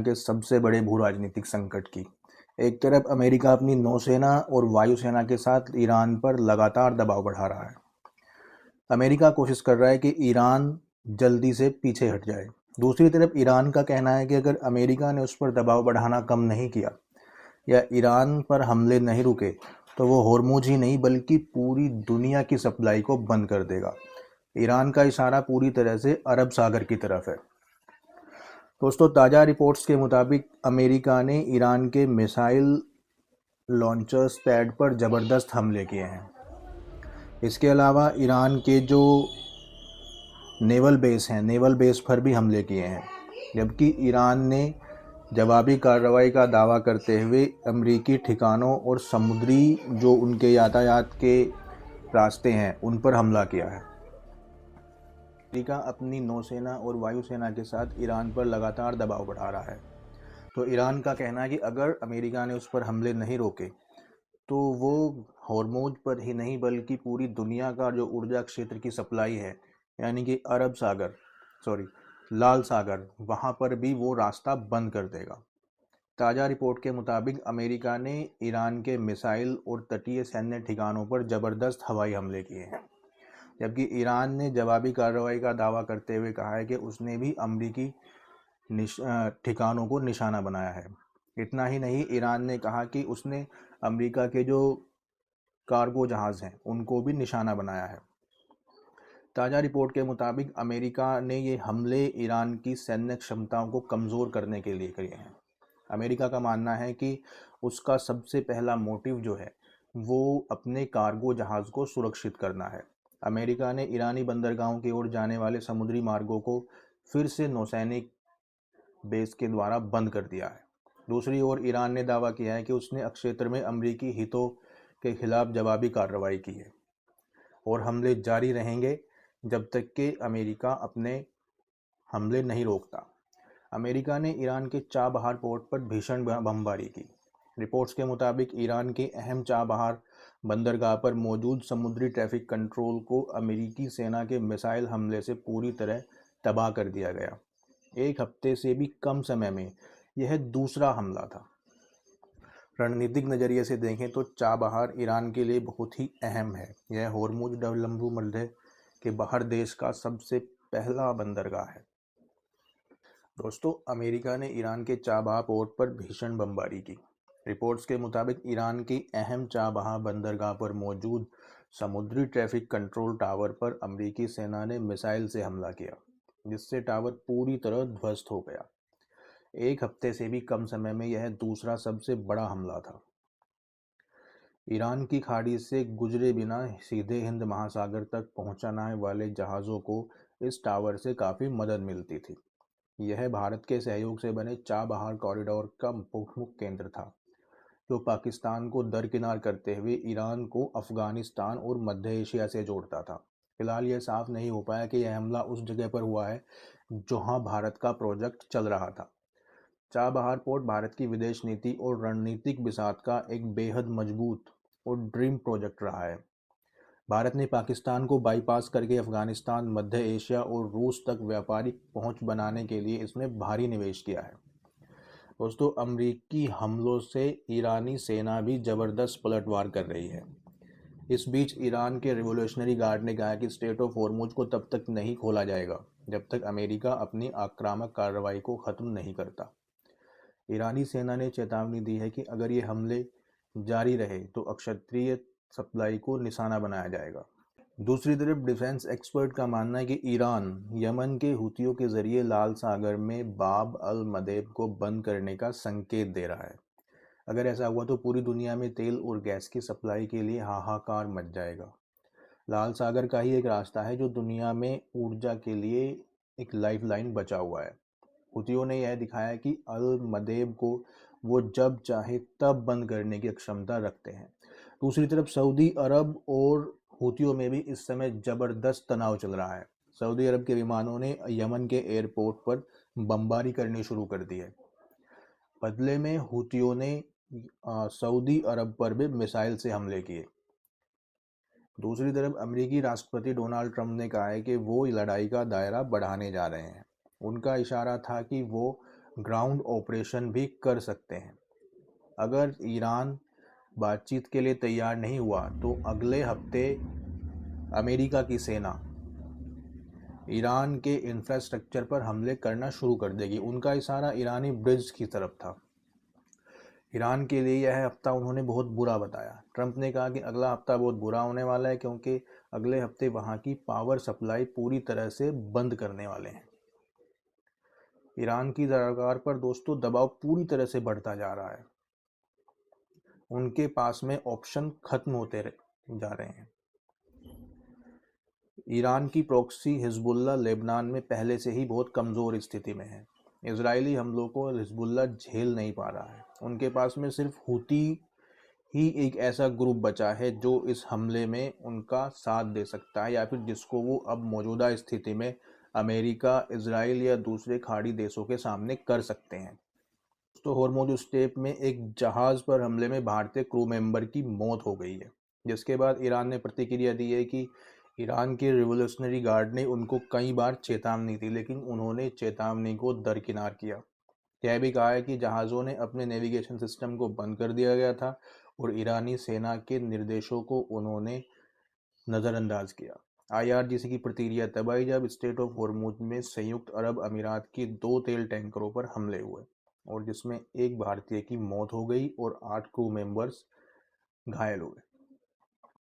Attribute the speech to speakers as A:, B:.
A: के सबसे बड़े भू राजनीतिक संकट की। एक तरफ अमेरिका अपनी नौसेना और वायुसेना के साथ ईरान पर लगातार दबाव बढ़ा रहा है। अमेरिका कोशिश कर रहा है कि ईरान जल्दी से पीछे हट जाए। दूसरी तरफ ईरान का कहना है कि अगर अमेरिका ने उस पर दबाव बढ़ाना कम नहीं किया या ईरान पर हमले नहीं रुके तो वो होर्मुज ही नहीं बल्कि पूरी दुनिया की सप्लाई को बंद कर देगा। ईरान का इशारा पूरी तरह से अरब सागर की तरफ है। दोस्तों, ताज़ा रिपोर्ट्स के मुताबिक अमेरिका ने ईरान के मिसाइल लॉन्चर्स पैड पर ज़बरदस्त हमले किए हैं। इसके अलावा ईरान के जो नेवल बेस पर भी हमले किए हैं, जबकि ईरान ने जवाबी कार्रवाई का दावा करते हुए अमेरिकी ठिकानों और समुद्री जो उनके यातायात के रास्ते हैं उन पर हमला किया है। अमेरिका अपनी नौसेना और वायुसेना के साथ ईरान पर लगातार दबाव बढ़ा रहा है। तो ईरान का कहना है कि अगर अमेरिका ने उस पर हमले नहीं रोके तो वो होर्मुज पर ही नहीं बल्कि पूरी दुनिया का जो ऊर्जा क्षेत्र की सप्लाई है, यानी कि लाल सागर, वहाँ पर भी वो रास्ता बंद कर देगा। ताज़ा रिपोर्ट के मुताबिक अमेरिका ने ईरान के मिसाइल और तटीय सैन्य ठिकानों पर ज़बरदस्त हवाई हमले किए हैं, जबकि ईरान ने जवाबी कार्रवाई का दावा करते हुए कहा है कि उसने भी अमेरिकी ठिकानों को निशाना बनाया है। इतना ही नहीं, ईरान ने कहा कि उसने अमेरिका के जो कार्गो जहाज़ हैं उनको भी निशाना बनाया है। ताज़ा रिपोर्ट के मुताबिक अमेरिका ने ये हमले ईरान की सैन्य क्षमताओं को कमज़ोर करने के लिए किए हैं। अमेरिका का मानना है कि उसका सबसे पहला मोटिव जो है वो अपने कार्गो जहाज़ को सुरक्षित करना है। अमेरिका ने ईरानी बंदरगाहों की ओर जाने वाले समुद्री मार्गों को फिर से नौसैनिक बेस के द्वारा बंद कर दिया है। दूसरी ओर ईरान ने दावा किया है कि उसने क्षेत्र में अमेरिकी हितों के खिलाफ जवाबी कार्रवाई की है और हमले जारी रहेंगे जब तक कि अमेरिका अपने हमले नहीं रोकता। अमेरिका ने ईरान के चाबहार पोर्ट पर भीषण बमबारी की। रिपोर्ट्स के मुताबिक ईरान के अहम चाबहार बंदरगाह पर मौजूद समुद्री ट्रैफिक कंट्रोल को अमेरिकी सेना के मिसाइल हमले से पूरी तरह तबाह कर दिया गया। एक हफ्ते से भी कम समय में यह दूसरा हमला था। रणनीतिक नज़रिए से देखें तो चाबहार ईरान के लिए बहुत ही अहम है। यह होर्मुज जलसंधि के बाहर देश का सबसे पहला बंदरगाह है। दोस्तों, अमेरिका ने ईरान के चाबहार पोर्ट पर भीषण बमबारी की। रिपोर्ट्स के मुताबिक ईरान की अहम चाबहार बंदरगाह पर मौजूद समुद्री ट्रैफिक कंट्रोल टावर पर अमेरिकी सेना ने मिसाइल से हमला किया, जिससे टावर पूरी तरह ध्वस्त हो गया। एक हफ्ते से भी कम समय में यह दूसरा सबसे बड़ा हमला था। ईरान की खाड़ी से गुजरे बिना सीधे हिंद महासागर तक पहुंचने वाले जहाज़ों को इस टावर से काफ़ी मदद मिलती थी। यह भारत के सहयोग से बने चाबहार कॉरिडोर का प्रमुख केंद्र था, जो पाकिस्तान को दरकिनार करते हुए ईरान को अफगानिस्तान और मध्य एशिया से जोड़ता था। फिलहाल यह साफ नहीं हो पाया कि यह हमला उस जगह पर हुआ है जहां भारत का प्रोजेक्ट चल रहा था। चाबहार पोर्ट भारत की विदेश नीति और रणनीतिक बिसात का एक बेहद मजबूत और ड्रीम प्रोजेक्ट रहा है। भारत ने पाकिस्तान को बाईपास करके अफगानिस्तान, मध्य एशिया और रूस तक व्यापारिक पहुंच बनाने के लिए इसमें भारी निवेश किया है। दोस्तों, अमेरिकी हमलों से ईरानी सेना भी ज़बरदस्त पलटवार कर रही है। इस बीच ईरान के रिवोल्यूशनरी गार्ड ने कहा कि स्ट्रेट ऑफ होर्मुज को तब तक नहीं खोला जाएगा जब तक अमेरिका अपनी आक्रामक कार्रवाई को ख़त्म नहीं करता। ईरानी सेना ने चेतावनी दी है कि अगर ये हमले जारी रहे तो अक्षत्रिय सप्लाई को निशाना बनाया जाएगा। दूसरी तरफ डिफेंस एक्सपर्ट का मानना है कि ईरान यमन के हुतियों के जरिए लाल सागर में बाब अल मदेब को बंद करने का संकेत दे रहा है। अगर ऐसा हुआ तो पूरी दुनिया में तेल और गैस की सप्लाई के लिए हाहाकार मच जाएगा। लाल सागर का ही एक रास्ता है जो दुनिया में ऊर्जा के लिए एक लाइफलाइन बचा हुआ है। हुतियों ने यह दिखाया कि अल मदेब को वो जब चाहे तब बंद करने की क्षमता रखते हैं। दूसरी तरफ सऊदी अरब और हुतियों में भी इस समय ज़बरदस्त तनाव चल रहा है। सऊदी अरब के विमानों ने यमन के एयरपोर्ट पर बमबारी करनी शुरू कर दी है। बदले में हुतियों ने सऊदी अरब पर भी मिसाइल से हमले किए। दूसरी तरफ अमेरिकी राष्ट्रपति डोनाल्ड ट्रंप ने कहा है कि वो लड़ाई का दायरा बढ़ाने जा रहे हैं। उनका इशारा था कि वो ग्राउंड ऑपरेशन भी कर सकते हैं। अगर ईरान बातचीत के लिए तैयार नहीं हुआ तो अगले हफ्ते अमेरिका की सेना ईरान के इंफ्रास्ट्रक्चर पर हमले करना शुरू कर देगी। उनका इशारा ईरानी ब्रिज की तरफ था। ईरान के लिए यह हफ्ता उन्होंने बहुत बुरा बताया। ट्रंप ने कहा कि अगला हफ्ता बहुत बुरा होने वाला है क्योंकि अगले हफ्ते वहां की पावर सप्लाई पूरी तरह से बंद करने वाले हैं। ईरान की सरकार पर दोस्तों दबाव पूरी तरह से बढ़ता जा रहा है। उनके पास में ऑप्शन खत्म होते जा रहे हैं। ईरान की प्रॉक्सी हिजबुल्लाह लेबनान में पहले से ही बहुत कमज़ोर स्थिति में है। इजरायली हमलों को हिजबुल्लाह झेल नहीं पा रहा है। उनके पास में सिर्फ हूती ही एक ऐसा ग्रुप बचा है जो इस हमले में उनका साथ दे सकता है या फिर जिसको वो अब मौजूदा स्थिति में अमेरिका, इजराइल या दूसरे खाड़ी देशों के सामने कर सकते हैं। तो हॉर्मुज़ स्ट्रेट में एक जहाज़ पर हमले में भारतीय क्रू मेंबर की मौत हो गई है, जिसके बाद ईरान ने प्रतिक्रिया दी है कि ईरान के रिवोल्यूशनरी गार्ड ने उनको कई बार चेतावनी दी, लेकिन उन्होंने चेतावनी को दरकिनार किया। यह भी कहा है कि जहाज़ों ने अपने नेविगेशन सिस्टम को बंद कर दिया गया था और ईरानी सेना के निर्देशों को उन्होंने नज़रअंदाज किया। आईआरजीसी की प्रतिक्रिया तब आई जब स्ट्रेट ऑफ हॉर्मुज़ में संयुक्त अरब अमीरात की 2 तेल टैंकरों पर हमले हुए और जिसमें एक भारतीय की मौत हो गई और 8 क्रू मेंबर्स घायल हो गए।